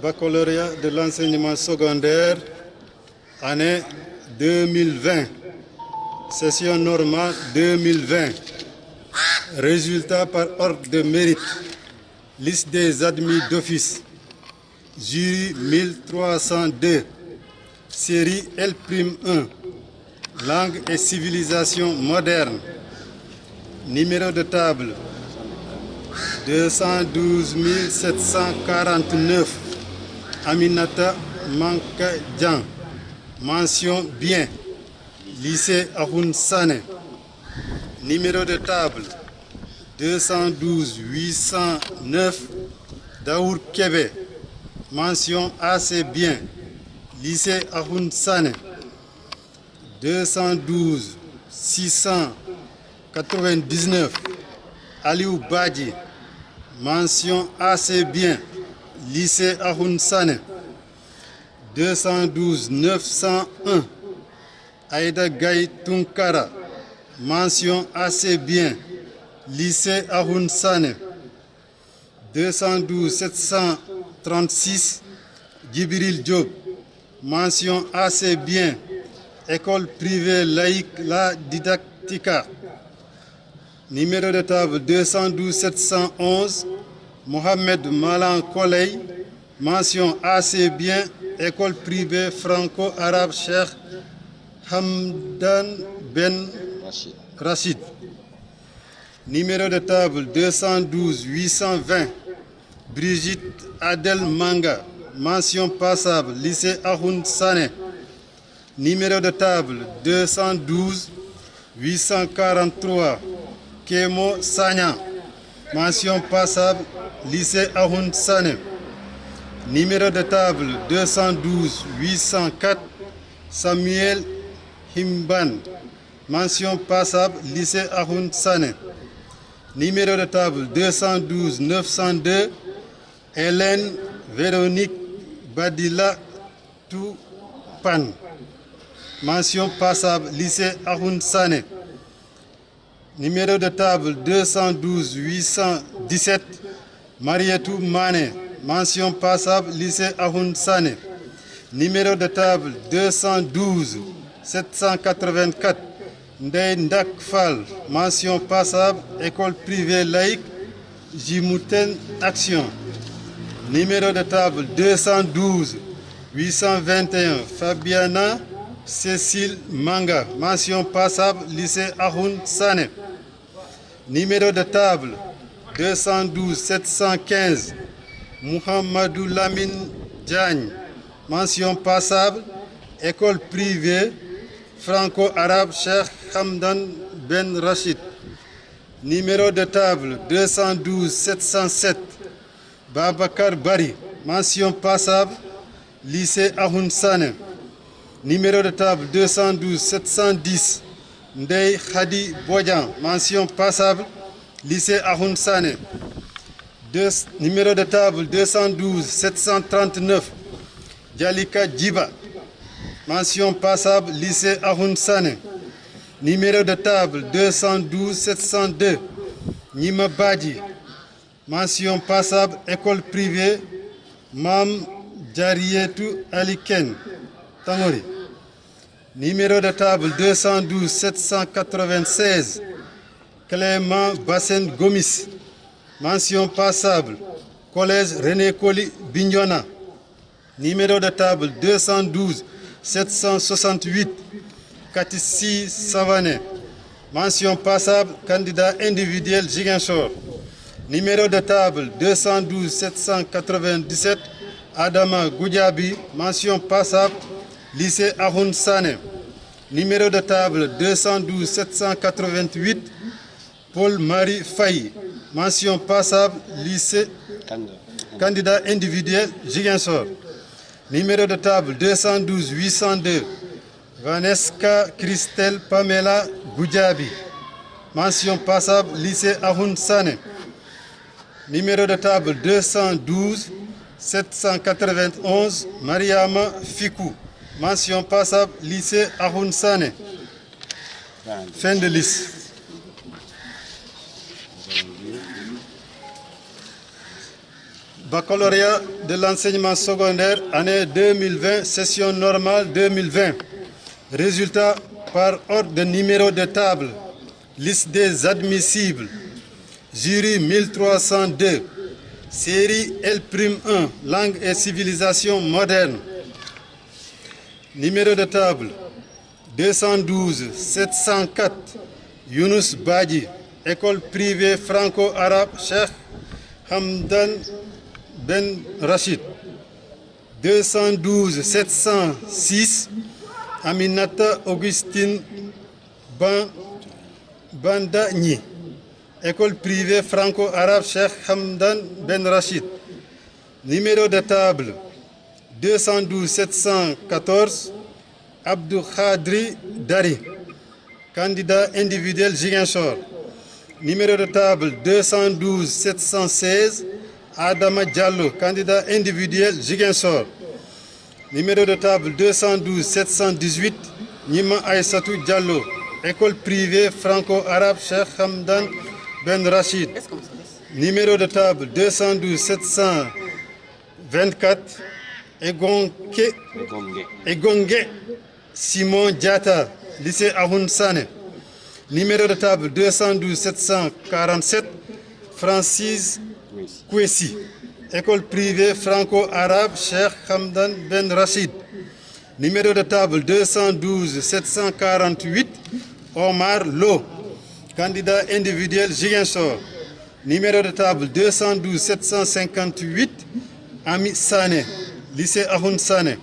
baccalauréat de l'enseignement secondaire, année 2020, session normale 2020. Résultat par ordre de mérite. Liste des admis d'office. Jury 1302. Série L'1. Langue et civilisation moderne. Numéro de table 212 749. Aminata Mankadjan. Mention bien. Lycée Ahoun Sané. Numéro de table 212 809. Daour Kébé. Mention assez bien. Lycée Ahoun Sané. 212 699. Aliou Badji. Mention assez bien. Lycée Ahoun Sané. 212 901. Aïda Gaye Tunkara. Mention assez bien. Lycée Ahoun Sané. 212 736. Djibril Diop. Mention assez bien. École privée laïque La Didactica. Numéro de table 212 711. Mohamed Malan Koley. Mention assez bien. École privée franco-arabe Cheikh Hamdan Ben Rachid. Numéro de table 212 820. Brigitte Adel Manga. Mention passable. Lycée Ahoun Sané. Numéro de table 212 843. Kémo Sagna. Mention passable. Lycée Ahoun Sané. Numéro de table 212 804. Samuel Himban. Mention passable. Lycée Ahoun Sané. Numéro de table 212 902. Hélène Véronique Badila Toupan. Mention passable. Lycée Ahoun Sané. Numéro de table 212 817. Marietou Mané. Mention passable. Lycée Ahoun Sané. Numéro de table 212 784. Ndeye Ndak Fall. Mention passable. École privée laïque Jimouten Action. Numéro de table 212 821. Fabiana Cécile Manga. Mention passable. Lycée Ahoun Sané. Numéro de table 212 715. Mouhamadou Lamine Diagne. Mention passable. École privée franco-arabe Cheikh Hamdan Ben Rachid. Numéro de table 212 707. Babakar Bari. Mention passable. Lycée Ahoun Sané. Numéro de table 212 710. Ndeye Khadi Bodjan. Mention passable. Lycée Ahoun Sané. Numéro de table 212 739. Djalika Djiba. Mention passable. Lycée Ahoun Sané. Numéro de table 212 702. Nima Badji. Mention passable. École privée Mam Djarietou Aliken Tangori. Numéro de table 212 796. Clément Bassen Gomis. Mention passable. Collège René Koli Bignona. Numéro de table 212 768. Katissi Savané. Mention passable. Candidat individuel Ziguinchor. Numéro de table 212 797. Adama Goudiabi. Mention passable. Lycée Ahoun Sané. Numéro de table 212 788. Paul-Marie Faye. Mention passable. Lycée. Candidat individuel Ziguinchor. Numéro de table 212 802. Vanessa Christelle Pamela Goudiabi. Mention passable. Lycée Ahoun Sané. Numéro de table 212 791. Mariama Fikou. Mention passable. Lycée Ahoun Sané. Fin de liste. baccalauréat de l'enseignement secondaire, année 2020, session normale 2020. Résultat par ordre de numéro de table. Liste des admissibles. Jury 1302. Série L'1, langue et civilisation moderne. Numéro de table 212 704. Younous Badji, école privée franco-arabe Cheikh Hamdan Ben Rachid. 212 706. Aminata Augustine Bandagni, école privée franco-arabe Cheikh Hamdan Ben Rachid. Numéro de table 212 714. Abdou Khadri Dari, candidat individuel Ziguinchor. Numéro de table 212 716. Adama Diallo, candidat individuel Ziguinchor. Numéro de table 212 718. Nima Aïssatou Diallo, école privée franco-arabe Cheikh Hamdan Ben Rachid. Numéro de table 212 724. Egonge Simon Diata, lycée Ahoun Sané. Numéro de table 212 747. Francis Kouessi, école privée franco-arabe Cheikh Hamdan Ben Rachid. Numéro de table 212 748. Omar Lo, candidat individuel Ziguinchor. Numéro de table 212 758. Ami Sané, lycée Ahoun Sané.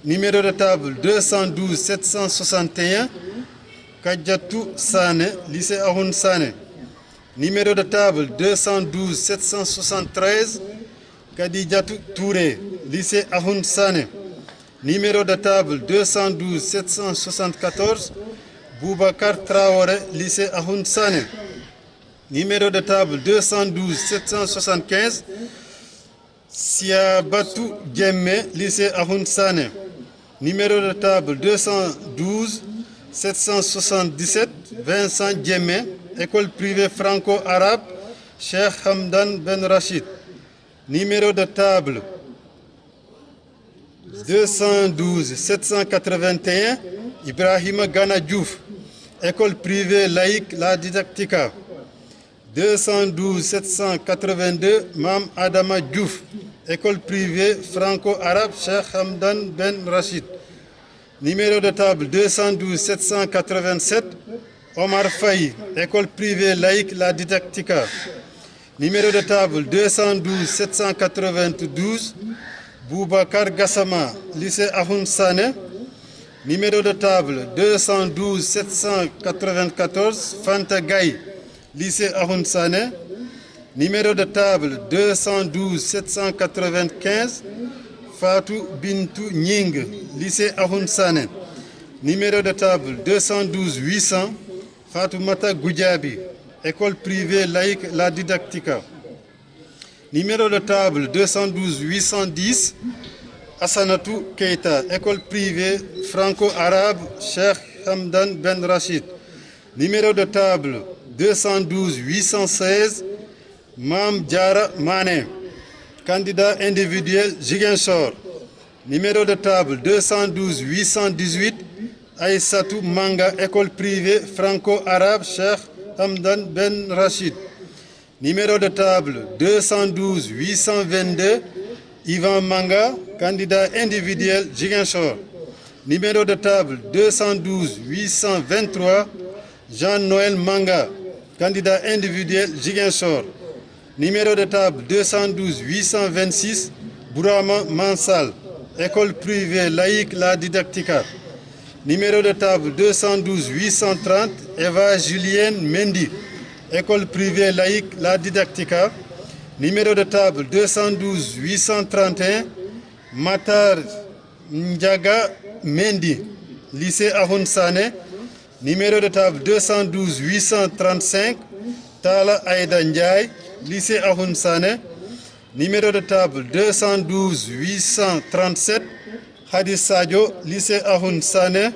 Numéro de table 212 761. Kadjatou Sané, lycée Ahoun Sané. Numéro de table 212 773. Kadidjatou Touré, lycée Ahoun Sané. Numéro de table 212 774. Boubacar Traoré, lycée Ahoun Sané. Numéro de table 212 775. Siabatou Djemme, lycée Ahoun Sané. Numéro de table 212 777. Vincent Djemme, école privée franco-arabe Cheikh Hamdan Ben Rachid. Numéro de table 212 781. Ibrahima Gana Diouf, école privée laïque La Didactica. 212 782. Mam Adama Diouf, école privée franco-arabe Cheikh Hamdan Ben Rachid. Numéro de table 212 787. Omar Faye, école privée laïque La Didactica. Numéro de table 212 792. Boubacar Gassama, lycée Ahoun Sané. Numéro de table 212 794. Fanta Gaye, lycée Ahoun Sané. Numéro de table 212 795. Fatou Bintou Nying, lycée Ahoun Sané. Numéro de table 212 800. Fatoumata Goudjabi, école privée laïque La Didactica. Numéro de table 212 810. Assanatou Keita, école privée franco-arabe Cheikh Hamdan Ben Rachid. Numéro de table 212 816. Mam Diara Mané, candidat individuel Ziguinchor. Numéro de table 212 818. Aïssatou Manga, école privée franco-arabe Cheikh Hamdan Ben Rachid. Numéro de table 212 822. Ivan Manga, candidat individuel Ziguinchor. Numéro de table 212 823. Jean-Noël Manga, candidat individuel Ziguinchor. Numéro de table 212 826. Bourama Mansal, école privée laïque La Didactica. Numéro de table 212 830. Eva Julienne Mendy, école privée laïque La Didactica. Numéro de table 212 831. Matar Ndiaga Mendy, lycée Ahoun Sané. Numéro de table 212 835. Tala Aïda Ndiaye, lycée Ahoun Sané. Numéro de table 212 837. Hadis Sadio, lycée Ahoun Sané.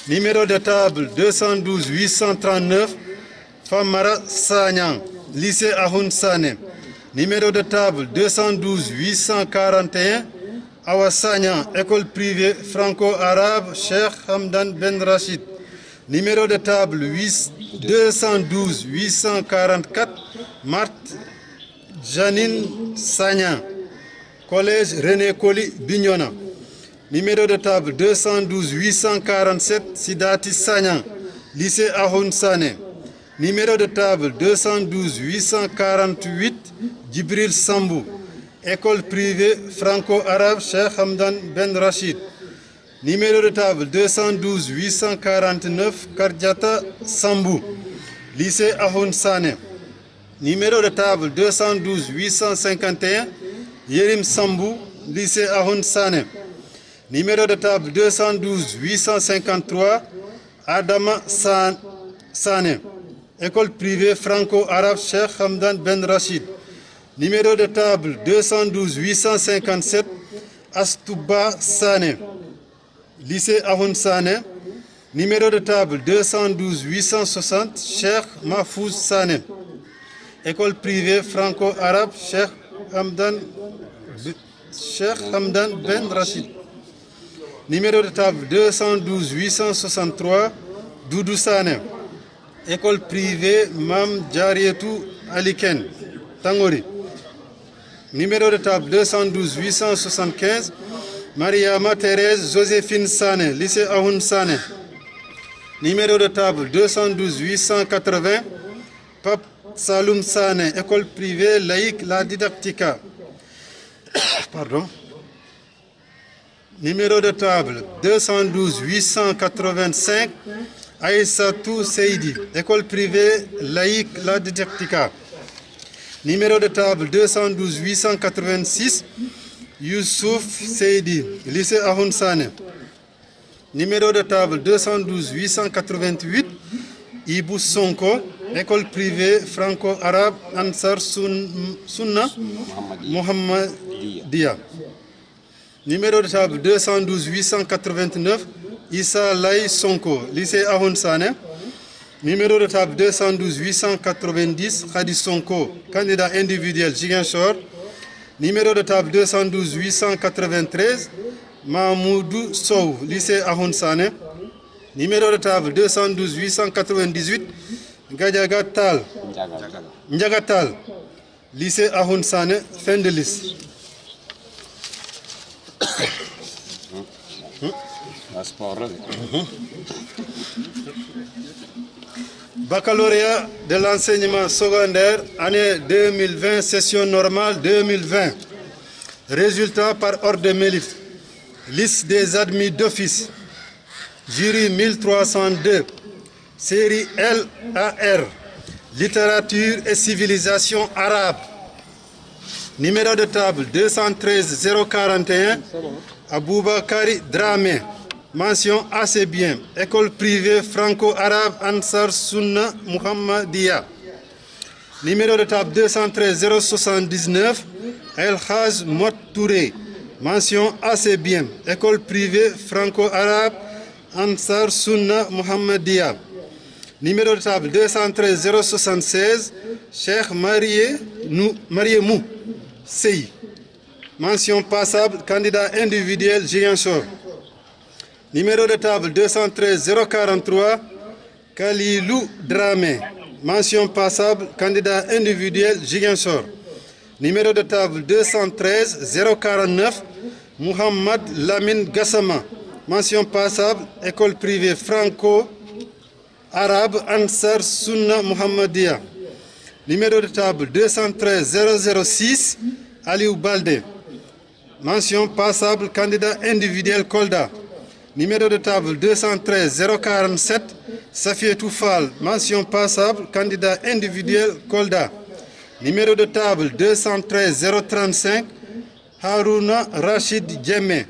Numéro de table 212 839. Famara Sanyang, lycée Ahoun Sané. Numéro de table 212 841, Awa Sagnan, école privée franco-arabe, Cheikh Hamdan Ben Rachid. Numéro de table 212 844, Marthe Janine Sagnan, collège René Coly, Bignona. Numéro de table 212 847, Sidati Sagnan, lycée Ahoun Sané. Numéro de table 212 848, Djibril Sambou, école privée franco-arabe, Cheikh Hamdan Ben Rachid. Numéro de table 212 849, Kardiata Sambou, lycée Ahoun Sané. Numéro de table 212 851, Yerim Sambou, lycée Ahoun Sané. Numéro de table 212 853, Adama Sané, école privée franco-arabe, Cheikh Hamdan Ben Rachid. Numéro de table 212 857, Astouba Sané, lycée Ahoun Sané. Numéro de table 212 860, Cheikh Mahfouz Sané, école privée franco-arabe, Cheikh Hamdan Ben Rachid. Numéro de table 212 863, Doudou Sané, école privée Mam Djarietou Aliken, Tangori. Numéro de table 212 875, Mariama Thérèse Joséphine Sané, lycée Ahoun Sané. Numéro de table 212 880, Pape Saloum Sané, école privée laïque La Didactica. Pardon. Numéro de table 212 885, Aïssatou Seydi, école privée laïque La Didactica. Numéro de table 212 886, Youssouf Seydi, lycée Ahoun Sané. Numéro de table 212 888, Ibou Sonko, école privée franco-arabe Ansar Sunna Mohammedia. Numéro de table 212 889, Issa Lay Sonko, lycée Ahoun Sané. Numéro de table 212 890, Khadi Sonko, candidat individuel Ziguinchor. Numéro de table 212 893, Mahmoudou Sow, lycée Ahoun Sané. Numéro de table 212 898, Gadiaga Tal, Ndiagatal, lycée Ahoun Sané, fin de liste. Baccalauréat de l'enseignement secondaire, année 2020, session normale 2020. Résultat par ordre de mérite. Liste des admis d'office. Jury 1302. Série LAR. Littérature et civilisation arabe. Numéro de table 213 041. Aboubakari Dramé. Mention assez bien. École privée franco-arabe Ansar Sunna Muhammadia. Numéro de table 213 079. El Haj Mot Touré. Mention assez bien. École privée franco-arabe Ansar Sunna Muhammadia. Numéro de table 213 076. Cheikh Mariemou Sey. Mention passable. Candidat individuel Ziguinchor. Numéro de table 213 043, Kalilou Dramé. Mention passable, candidat individuel Ziguinchor. Numéro de table 213 049, Mohamed Lamine Gassama. Mention passable, école privée franco-arabe Ansar Sunna Muhammadia. Numéro de table 213 006, Aliou Balde. Mention passable, candidat individuel Kolda. Numéro de table 213 047, Safietou Fall, mention passable, candidat individuel Kolda. Numéro de table 213 035, Harouna Rachid Djemé,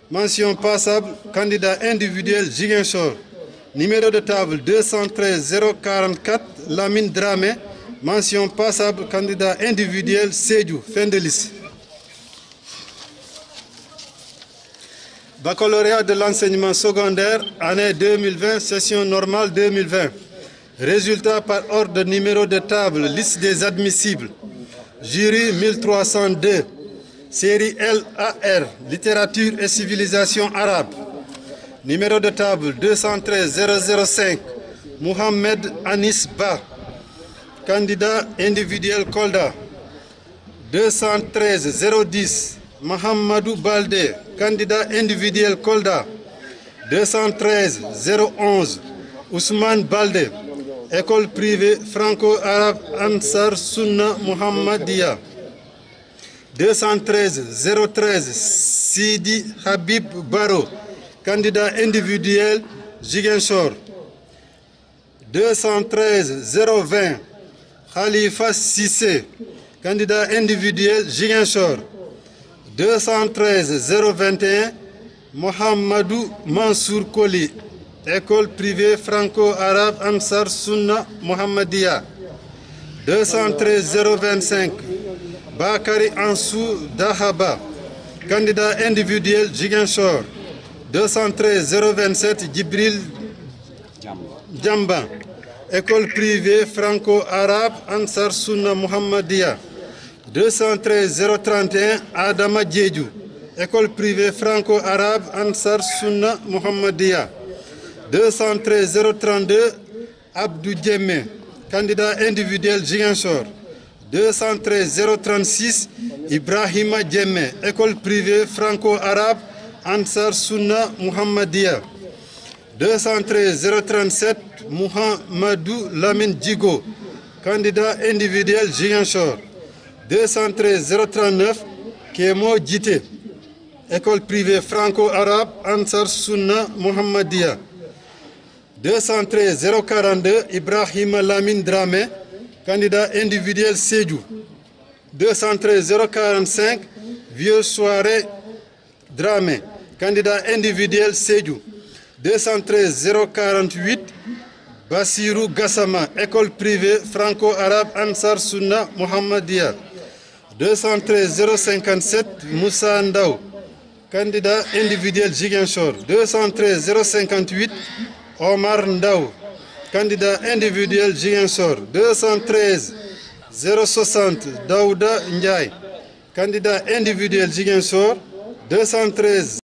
mention passable, candidat individuel Ziguinchor. Numéro de table 213 044, Lamine Dramé, mention passable, candidat individuel Sédiou, fin de liste. Baccalauréat de l'enseignement secondaire, année 2020, session normale 2020. Résultat par ordre de numéro de table, liste des admissibles. jury 1302, série LAR, littérature et civilisation arabe. Numéro de table 213 005, Mohamed Anis Ba, candidat individuel Kolda. 213 010, Mahamadou Baldé, candidat individuel Kolda. 213 011, Ousmane Baldé, école privée franco-arabe Ansar Sunna Mohammedia. 213 013, Sidi Habib Baro, candidat individuel Ziguinchor. 213 020, Khalifa Sissé, candidat individuel Ziguinchor. 213 021, Mohamedou Mansour Koli, école privée franco-arabe Ansar Sunna Mohammedia. 213 025, Bakari Ansou Dahaba, candidat individuel Ziguinchor. 213 027, Djibril Djamba, école privée franco-arabe Ansar Sunna Mohammedia. 213 031, Adama Diédhiou, école privée franco-arabe Ansar Sunna Mohammedia. 213 032, Abdou Djemé, candidat individuel Ziguinchor. 213 036, Ibrahima Djemé, école privée franco-arabe Ansar Sunna Mohammedia. 213 037, Mouhamadou Lamine Djigo, candidat individuel Ziguinchor. 213 039, Kémo Djité, école privée franco-arabe Ansar Sunna Mohammedia. 213 042, Ibrahima Lamine Dramé, candidat individuel Sédhiou. 213 045, Vieux Soirée Dramé, candidat individuel Sédhiou. 213 048, Bassirou Gassama, école privée franco-arabe Ansar Sunna Mohammedia. 213 057, Moussa Ndaw, candidat individuel Ziguinchor. 213 058, Omar Ndaw, candidat individuel Ziguinchor. 213 060, Daouda Ndiaye, candidat individuel Ziguinchor. 213